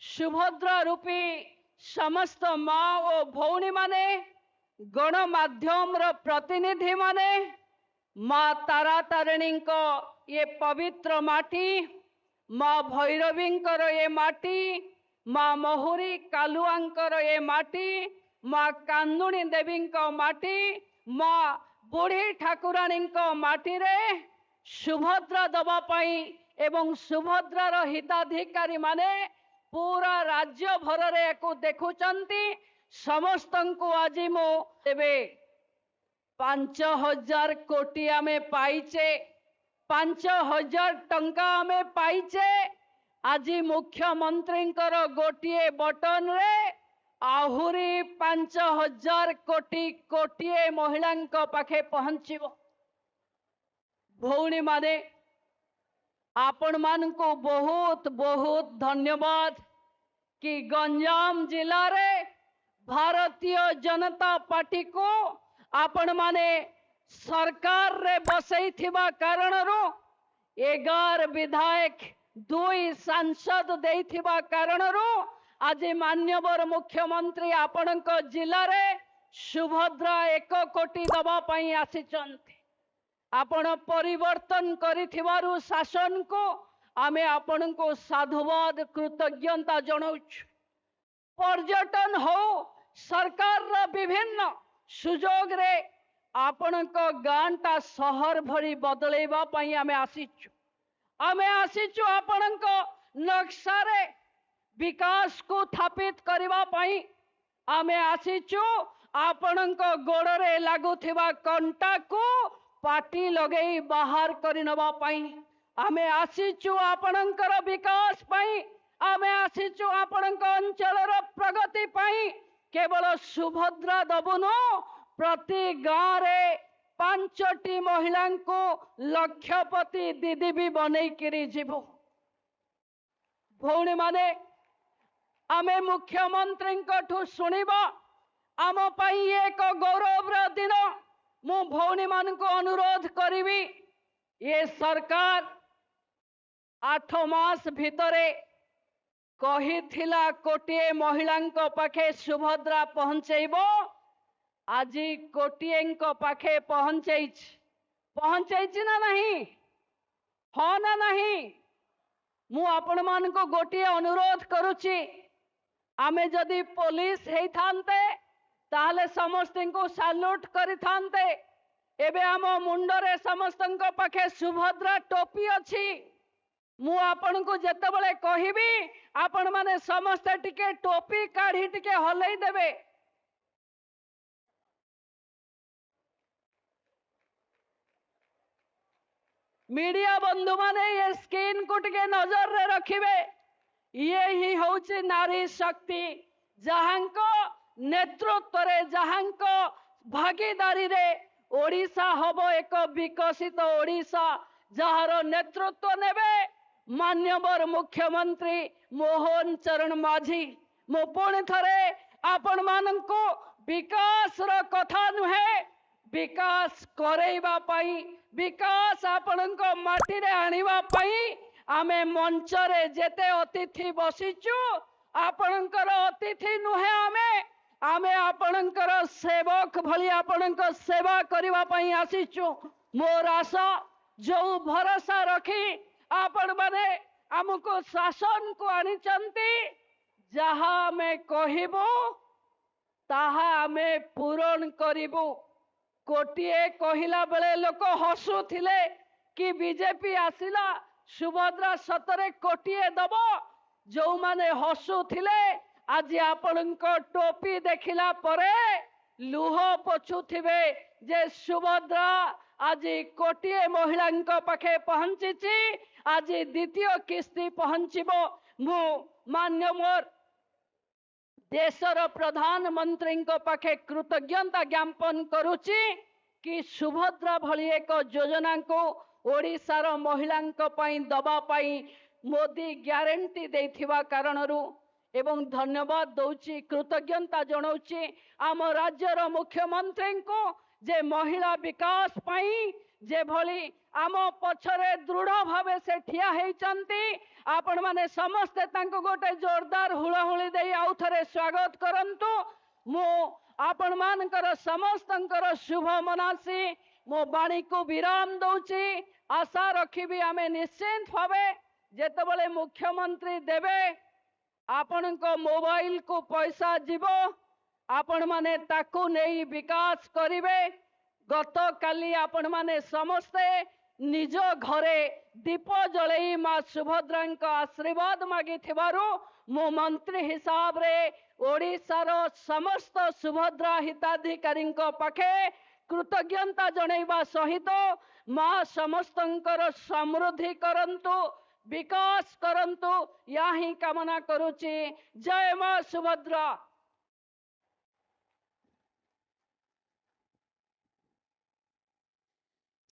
सुभद्रा रूपी समस्त माँ और भौणी माने गणमाध्यम प्रतिनिधि माने माँ तारा तारिणी ये पवित्र माटी, माँ भैरवी ये माटी, माँ महुरी कालुआंकर ये माटी, माँ कांदुणी देवी माटी, माँ बुढ़ी ठाकुराणी माटी रे सुभद्रा दबा पाई एवं सुभद्रार हिताधिकारी माने पूरा राज्य भर रे को देखुचंती समस्त को आज मो देवे 5,000 कोटी आमे पाइचे 5,000 टंका आमे पाइचे आज मुख्यमंत्री गोटे बटन रे आहुरी 5,000 कोटी कोटिए महिला पाखे पहुंचब। भौणी माने आपण मान को बहुत बहुत धन्यवाद कि गंजाम जिला रे भारतीय जनता पार्टी को आपण माने सरकार रे बसई थिबा कारण रो 11 विधायक 2 सांसद देई थिबा कारण रो आज मान्यवर मुख्यमंत्री आपण को जिला रे सुभद्रा 1 कोटी दबा पई आसीचंती। आपण परिवर्तन करिथिबारु शासन को आमे आपण को साधुवाद कृतज्ञता जनाउछु। पर्यटन हो सरकार रा विभिन्न सुजोग रे आपण को गांटा शहर भरी बदलेबा पई आमे आसीचु आपण को नक्शा रे विकास को स्थापित करबा पई आमे आसीचु आपण को गोड़ रे लागुथिबा कंटा को पार्टी लगे बाहर करनबा पई आमे आसीचु आपणकर विकास पई आमे आसीचु आपणक अंचलर प्रगति पई केवल सुभद्रा दबुनो प्रति गाँव रे 5टी महिला को लक्षपति दीदी भी बनई करी जीवो। भौणी माने आमे मुख्यमंत्री ठू सुनिबा आम पई एक गौरव दिन मु भौणी मान को अनुरोध करी ये सरकार 8 मास भितरे कही थिला कोटिए महिला पाखे सुभद्रा पहुंचेबो आज कोटिए पाखे पहुंचेछि ना नहीं हाँ ना नहीं मु आपण मान को गोटे अनुरोध करुछि आमे जदि पुलिस हेई थांते ताहले समस्त को साल्यूट करि थांते एबे आम मुंडरे समस्त पाखे सुभद्रा टोपी अछि मु आपण को जते बळे कहिबी आपण माने समस्त टिके टोपी काढी टिके हलई देबे। मीडिया बंधु माने ये स्क्रीन को टिके नजर रे रखिबे। ये ही होची नारी शक्ति जहांको नेतृत्व रे जहांको भागीदारी रे ओडिशा हबो एक विकसित ओडिशा जहार नेतृत्व नेबे मान्यवर मुख्यमंत्री मोहन चरण माझी। मो पुणी थरे आपण मानंको विकास रो कथा नुहे विकास करेबा पई विकास आपणको माटी रे आनिबा पई आमे मंच रे जेते अतिथि बसिचु आपणकर अतिथि नुहे आमे आपणकर सेवक भली आपणको सेवा करिबा पई आसीचु। मोर आशा जो भरोसा रखी आपण माने हमको शासन को आनिचंती जहा में कहिबो ताहा आमे पूरण करिबो। कोटिए कहिला बेले लोक हसुथिले कि बीजेपी आसिला सुभद्रा सतरे कोटिए दबो जो माने हसुथिले आज आपणको टोपी देखिला परे लुह पोछुथिबे जे सुभद्रा आज कोटिए महिला पाखे पहुंची आज द्वितीय किस्ती पहुंचबो। मु मान्य मोर देशर प्रधानमंत्री पाखे कृतज्ञता ज्ञापन करुची कि सुभद्रा भली एक योजना को ओडिशार महिला दबा पाई मोदी ग्यारंटी देथिबा कारणरू एवं धन्यवाद दौची कृतज्ञता जनाऊची आम राज्यर मुख्यमंत्री को जे महिला विकास पाई जे भली आम पछरे दृढ़ भावे से ठिया होइचंती आपण माने समस्ते तांको गोटे जोरदार हुळहुळी देई आउ थरे स्वागत करंतु मो आपण मानकर समस्तंकर शुभ मनासी मो बाणी को विराम दउची आशा रखिबी आमे निश्चिंत भावे जेतबले मुख्यमंत्री देबे आपण को मोबाइल को पैसा जीवो आपण माने ताकू नहीं विकास करिवे गत काली आपण माने समस्ते निज घरे दीप जलई माँ सुभद्रा आशीर्वाद मागी थिबारु मो मंत्री हिसाब रे ओडिशार समस्त सुभद्रा हिताधिकारी पाखे कृतज्ञता जनैबा सहित माँ समस्तंकर समृद्धि करंतु विकास करंतु या ही कामना करुची। जय माँ सुभद्रा।